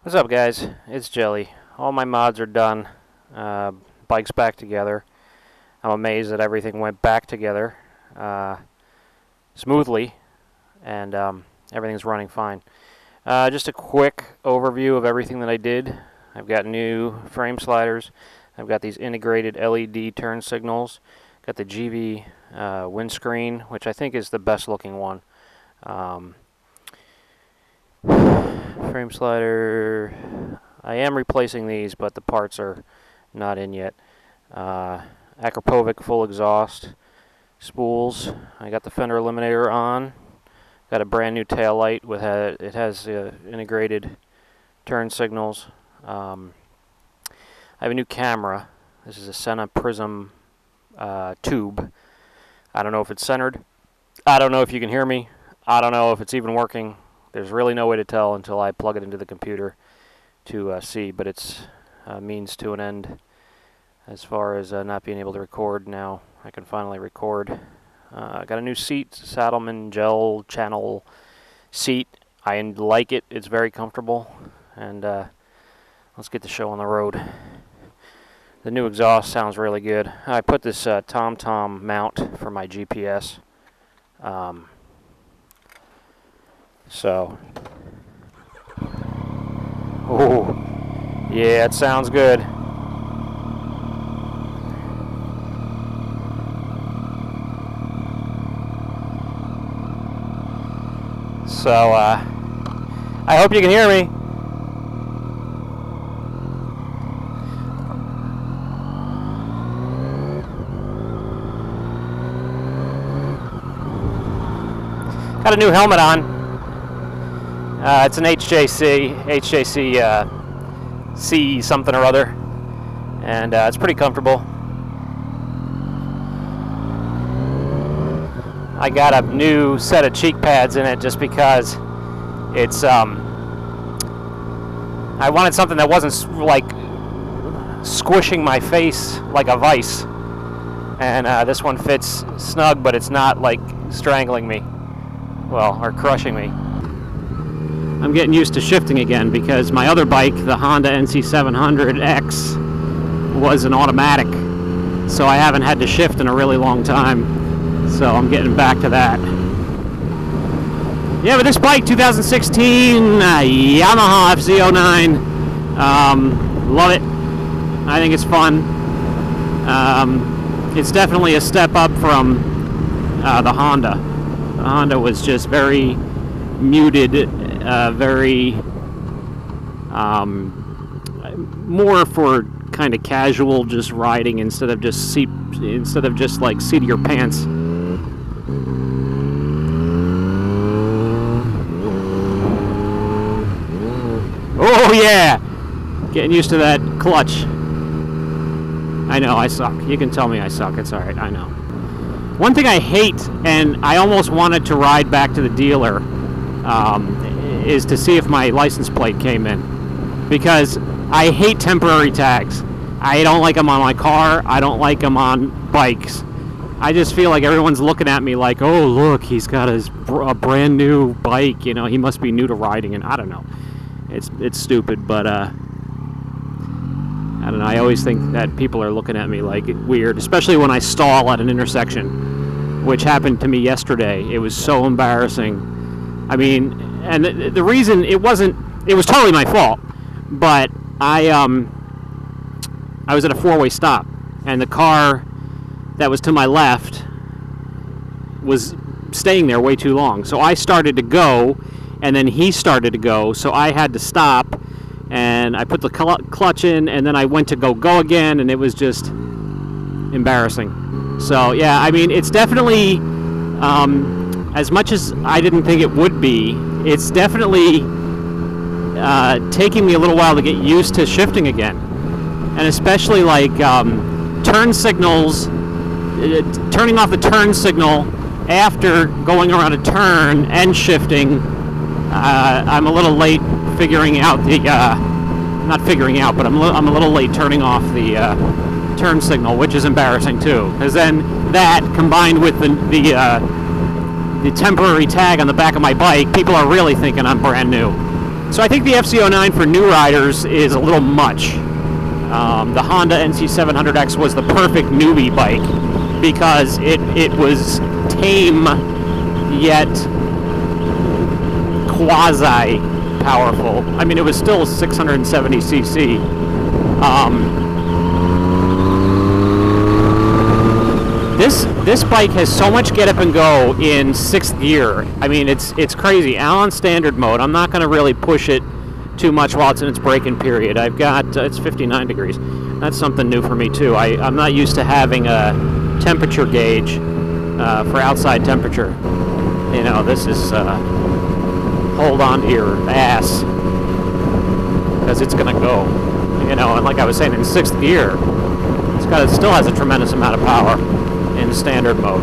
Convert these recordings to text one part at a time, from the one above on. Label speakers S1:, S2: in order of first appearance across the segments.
S1: What's up, guys? It's Jelly. All my mods are done. Bike's back together. I'm amazed that everything went back together smoothly, and everything's running fine. Just a quick overview of everything that I did. I've got new frame sliders. I've got these integrated LED turn signals. Got the GV windscreen, which I think is the best looking one. Frame slider, I am replacing these, but the parts are not in yet. Akrapovic full exhaust spools. I got the fender eliminator on. Got a brand new tail light with it has integrated turn signals. I have a new camera. This is a Senna Prism tube. I don't know if it's centered. I don't know if you can hear me. I don't know if it's even working. There's really no way to tell until I plug it into the computer to see, but it's a means to an end as far as not being able to record now. I can finally record. I got a new seat, Saddleman gel channel seat. I like it. It's very comfortable, and let's get the show on the road. The new exhaust sounds really good. I put this TomTom mount for my GPS. Oh, yeah, it sounds good. So, I hope you can hear me. Got a new helmet on. It's an HJC C something or other, and it's pretty comfortable. I got a new set of cheek pads in it just because it's I wanted something that wasn't like squishing my face like a vice, and this one fits snug, but it's not like strangling me, well, or crushing me. I'm getting used to shifting again because my other bike, the Honda NC700X, was an automatic, so I haven't had to shift in a really long time, so I'm getting back to that. Yeah, but this bike, 2016 Yamaha FZ-09, love it. I think it's fun. It's definitely a step up from the Honda. The Honda was just very muted, very more for kind of casual, just riding instead of just like seat of your pants. Oh yeah, getting used to that clutch. I know I suck. You can tell me I suck. It's all right. I know. One thing I hate, and I almost wanted to ride back to the dealer, is to see if my license plate came in, because I hate temporary tags. I don't like them on my car. I don't like them on bikes. I just feel like everyone's looking at me like, oh look, he's got a brand new bike, you know, he must be new to riding, and I don't know. It's stupid, but I don't know, I always think that people are looking at me like weird, especially when I stall at an intersection, which happened to me yesterday. It was so embarrassing. I mean, and the reason it was totally my fault, but I was at a four-way stop, and the car that was to my left was staying there way too long. So I started to go, and then he started to go, so I had to stop, and I put the clutch in, and then I went to go again, and it was just embarrassing. So yeah, I mean, it's definitely, as much as I didn't think it would be, it's definitely taking me a little while to get used to shifting again. And especially like turn signals, turning off the turn signal after going around a turn and shifting. I'm a little late figuring out the, not figuring out, but I'm a little late turning off the turn signal, which is embarrassing too, because then that combined with the temporary tag on the back of my bike, people are really thinking I'm brand new. So I think the FZ-09 for new riders is a little much. The Honda NC700X was the perfect newbie bike because it was tame yet quasi powerful. I mean, it was still 670cc. This bike has so much get up and go in 6th gear. I mean, it's crazy. On standard mode, I'm not going to really push it too much while it's in its braking period. I've got, it's 59 degrees. That's something new for me too. I'm not used to having a temperature gauge for outside temperature. You know, this is, hold on to your ass, because it's going to go. You know, and like I was saying, in 6th gear, it still has a tremendous amount of power in standard mode.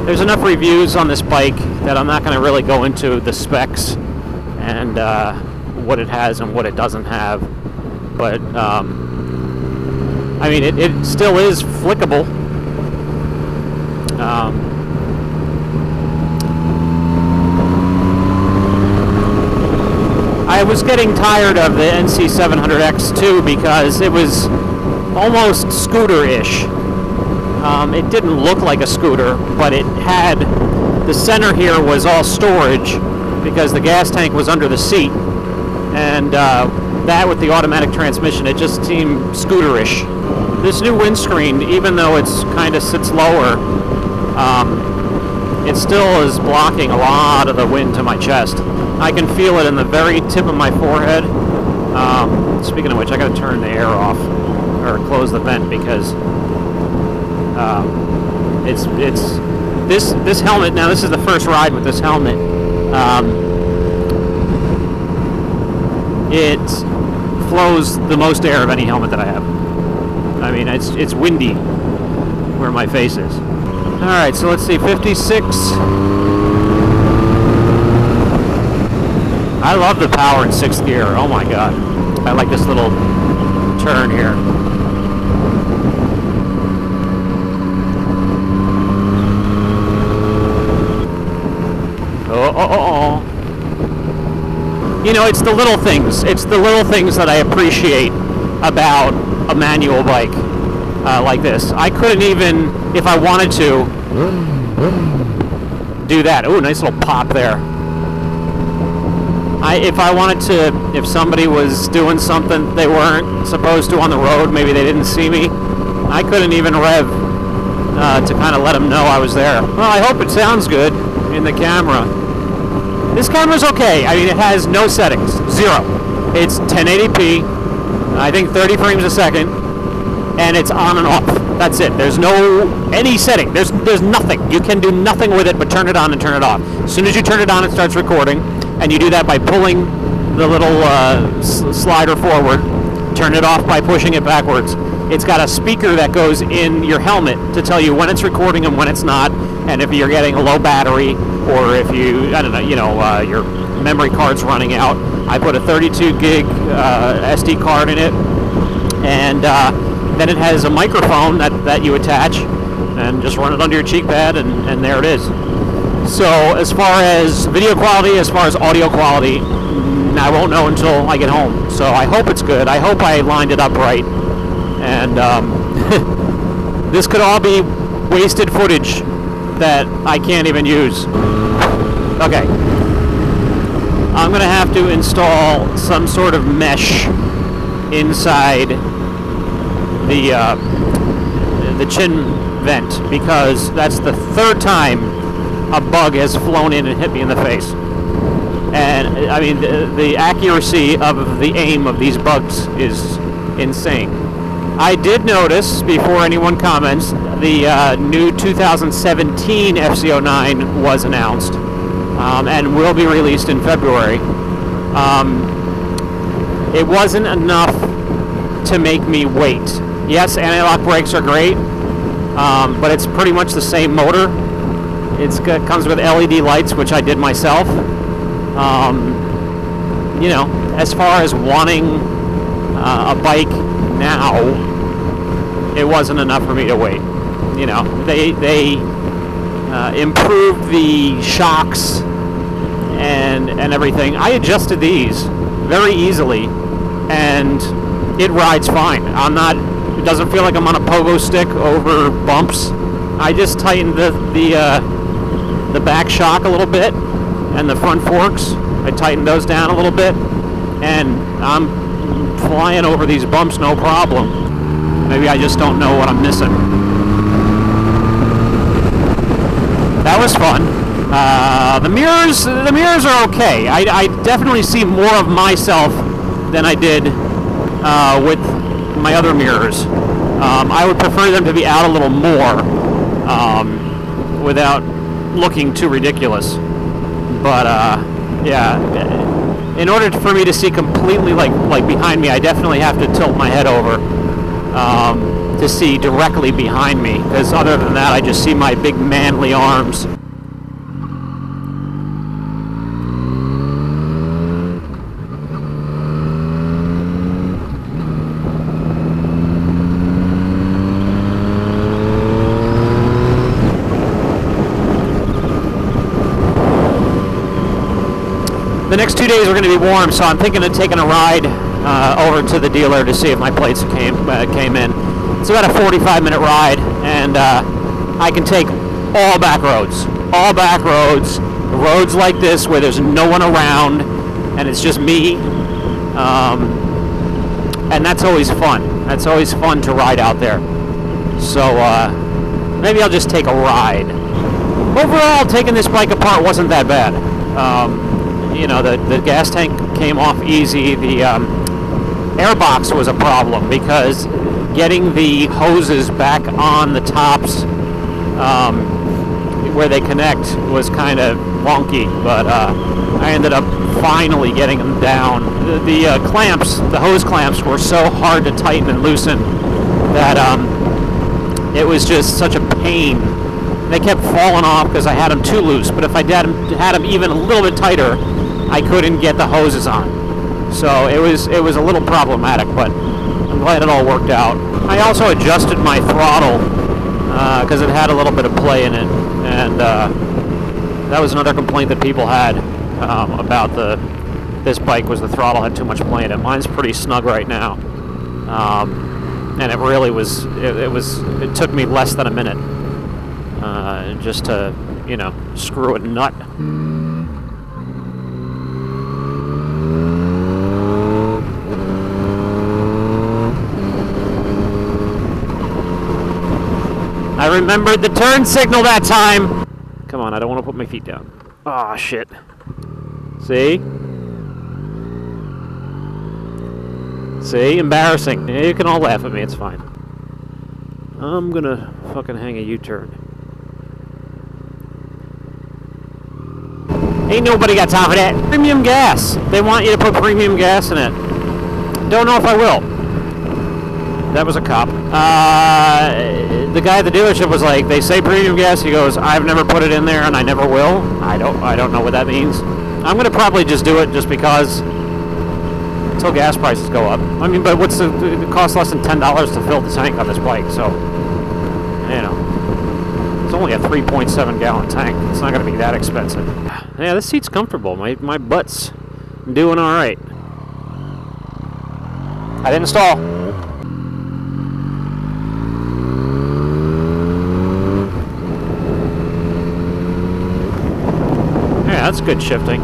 S1: There's enough reviews on this bike that I'm not going to really go into the specs and what it has and what it doesn't have. But, I mean, it still is flickable. I was getting tired of the NC700X too because it was almost scooter-ish. It didn't look like a scooter, but it had, the center here was all storage because the gas tank was under the seat, and that with the automatic transmission, it just seemed scooterish. This new windscreen, even though it's kind of sits lower, it still is blocking a lot of the wind to my chest. I can feel it in the very tip of my forehead. Speaking of which, I got to turn the air off or close the vent because this helmet. Now, this is the first ride with this helmet. It flows the most air of any helmet that I have. I mean, it's windy where my face is. All right, so let's see, 56. I love the power in 6th gear. Oh my god, I like this little turn here. Oh. You know, it's the little things. It's the little things that I appreciate about a manual bike like this. I couldn't even, if I wanted to, do that. Ooh, nice little pop there. If I wanted to, if somebody was doing something they weren't supposed to on the road, maybe they didn't see me, I couldn't even rev to kind of let them know I was there. Well, I hope it sounds good in the camera. This camera's okay. I mean, it has no settings. 0. It's 1080p, I think 30 frames a second, and it's on and off. That's it. There's no any setting. There's nothing. You can do nothing with it but turn it on and turn it off. As soon as you turn it on, it starts recording, and you do that by pulling the little slider forward. Turn it off by pushing it backwards. It's got a speaker that goes in your helmet to tell you when it's recording and when it's not, and if you're getting a low battery, or if you, I don't know, you know, your memory card's running out. I put a 32 gig SD card in it, and then it has a microphone that you attach, and just run it under your cheek pad, and there it is. So as far as video quality, as far as audio quality, I won't know until I get home. So I hope it's good. I hope I lined it up right. And this could all be wasted footage that I can't even use. Okay. I'm going to have to install some sort of mesh inside the chin vent, because that's the 3rd time a bug has flown in and hit me in the face. And I mean, the accuracy of the aim of these bugs is insane. I did notice, before anyone comments, the new 2017 FZ-09 was announced and will be released in February. It wasn't enough to make me wait. Yes, anti-lock brakes are great, but it's pretty much the same motor. It comes with LED lights, which I did myself. You know, as far as wanting a bike now, it wasn't enough for me to wait. You know, they improved the shocks and everything. I adjusted these very easily, and it rides fine. It doesn't feel like I'm on a pogo stick over bumps. I just tightened the back shock a little bit, and the front forks. I tightened those down a little bit, and I'm flying over these bumps no problem. Maybe I just don't know what I'm missing. That was fun. The mirrors are okay. I definitely see more of myself than I did with my other mirrors. I would prefer them to be out a little more without looking too ridiculous. But yeah, in order for me to see completely like behind me, I definitely have to tilt my head over to see directly behind me, because other than that I just see my big manly arms. The next 2 days are going to be warm, so I'm thinking of taking a ride over to the dealer to see if my plates came in. It's about a 45-minute ride, and I can take all back roads, roads like this where there's no one around and it's just me, and that's always fun. That's always fun to ride out there. So maybe I'll just take a ride. Overall, taking this bike apart wasn't that bad. You know, the gas tank came off easy. The airbox was a problem because getting the hoses back on the tops where they connect was kind of wonky, but I ended up finally getting them down. The clamps, the hose clamps, were so hard to tighten and loosen that it was just such a pain. They kept falling off because I had them too loose, but if I had them even a little bit tighter, I couldn't get the hoses on. So it was a little problematic, but I'm glad it all worked out. I also adjusted my throttle because it had a little bit of play in it, and that was another complaint that people had about this bike, was the throttle had too much play in it. Mine's pretty snug right now, and it really was. It took me less than a minute just to, you know, screw a nut. I remembered the turn signal that time! Come on, I don't want to put my feet down. Aw, shit. See? See? Embarrassing. Yeah, you can all laugh at me, it's fine. I'm gonna fucking hang a U-turn. Ain't nobody got time for that. Premium gas. They want you to put premium gas in it. Don't know if I will. That was a cop. The guy at the dealership was like, they say premium gas. He goes, I've never put it in there and I never will. I don't know what that means. I'm gonna probably just do it just because until gas prices go up. I mean, but it costs less than $10 to fill the tank on this bike, so you know, it's only a 3.7 gallon tank. It's not gonna be that expensive. Yeah, this seat's comfortable. My butt's doing all right. I didn't stall. Yeah, that's good shifting.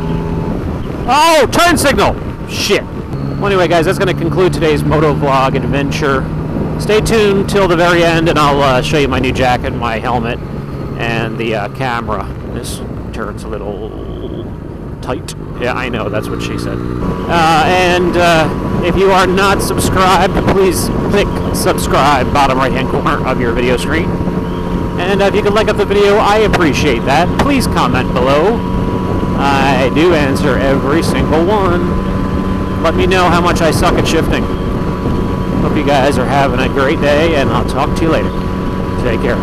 S1: Oh, turn signal! Shit. Well, anyway, guys, that's going to conclude today's moto vlog adventure. Stay tuned till the very end, and I'll show you my new jacket, my helmet, and the camera. This turns a little tight. Yeah, I know, that's what she said. And if you are not subscribed, please click subscribe, bottom right-hand corner of your video screen. And if you could like up the video, I appreciate that. Please comment below. I do answer every single one. Let me know how much I suck at shifting. Hope you guys are having a great day, and I'll talk to you later. Take care.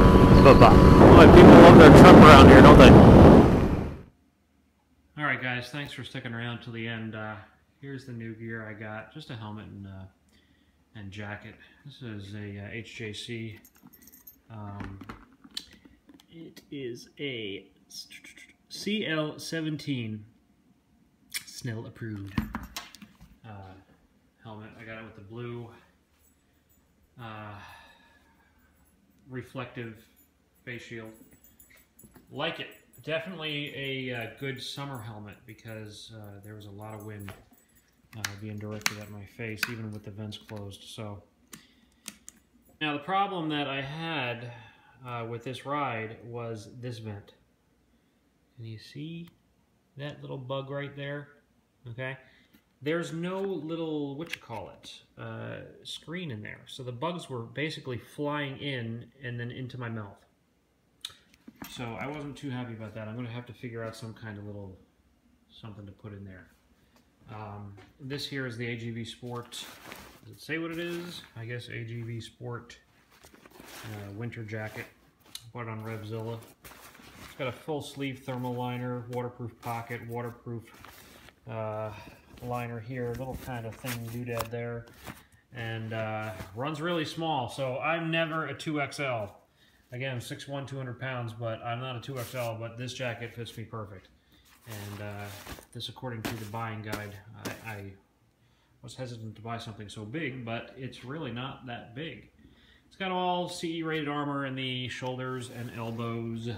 S1: Bye-bye. Well, people love their Trump around here, don't they? Alright guys, thanks for sticking around till the end. Here's the new gear I got. Just a helmet and jacket. This is a HJC. It is a CL17 Snell approved. helmet. I got it with the blue reflective face shield. Like it. Definitely a good summer helmet because there was a lot of wind being directed at my face, even with the vents closed. So now the problem that I had with this ride was this vent. Can you see that little bug right there? Okay. There's no little, screen in there. So the bugs were basically flying in and then into my mouth. So I wasn't too happy about that. I'm going to have to figure out some kind of little something to put in there. This here is the AGV Sport. Does it say what it is? I guess AGV Sport winter jacket. Bought it on Revzilla. It's got a full sleeve thermal liner, waterproof pocket, waterproof liner here, little kind of thing doodad there, and runs really small. So I'm never a 2XL. Again, I'm 6'1", 200 pounds, but I'm not a 2XL, but this jacket fits me perfect. And this, according to the buying guide, I was hesitant to buy something so big, but it's really not that big. It's got all CE rated armor in the shoulders and elbows,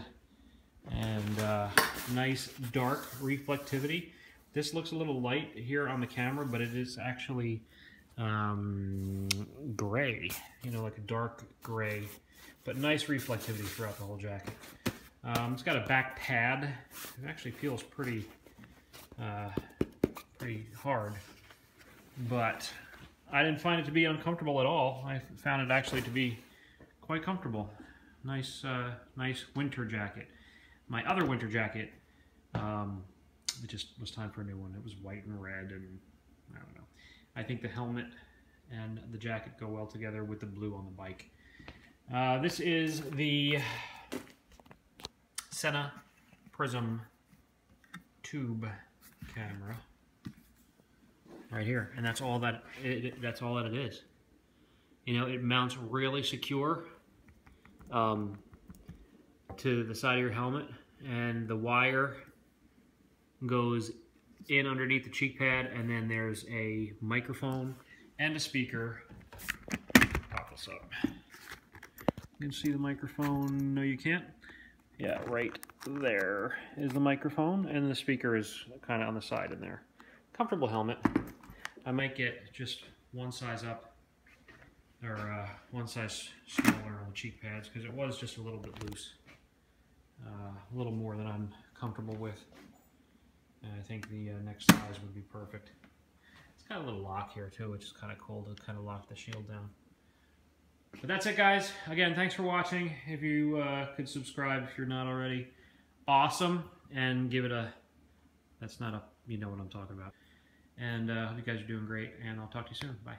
S1: and nice dark reflectivity. This looks a little light here on the camera, but it is actually gray, you know, like a dark gray, but nice reflectivity throughout the whole jacket. It's got a back pad. It actually feels pretty hard, but I didn't find it to be uncomfortable at all. I found it actually to be quite comfortable. Nice, nice winter jacket. My other winter jacket, it just was time for a new one. It was white and red, and I don't know. I think the helmet and the jacket go well together with the blue on the bike. This is the Senna Prism tube camera right here, and that's all that it is. You know, it mounts really secure to the side of your helmet, and the wire goes in underneath the cheek pad, and then there's a microphone and a speaker. Pop this up. You can see the microphone. No, you can't. Yeah, right there is the microphone, and the speaker is kind of on the side in there. Comfortable helmet. I might get just one size up, or one size smaller on the cheek pads, because it was just a little bit loose. A little more than I'm comfortable with. And I think the next size would be perfect. It's got a little lock here too, which is kind of cool to kind of lock the shield down. But that's it, guys. Again, thanks for watching. If you could subscribe if you're not already, awesome. And give it a, that's not a, you know what I'm talking about. And hope you guys are doing great, and I'll talk to you soon. Bye.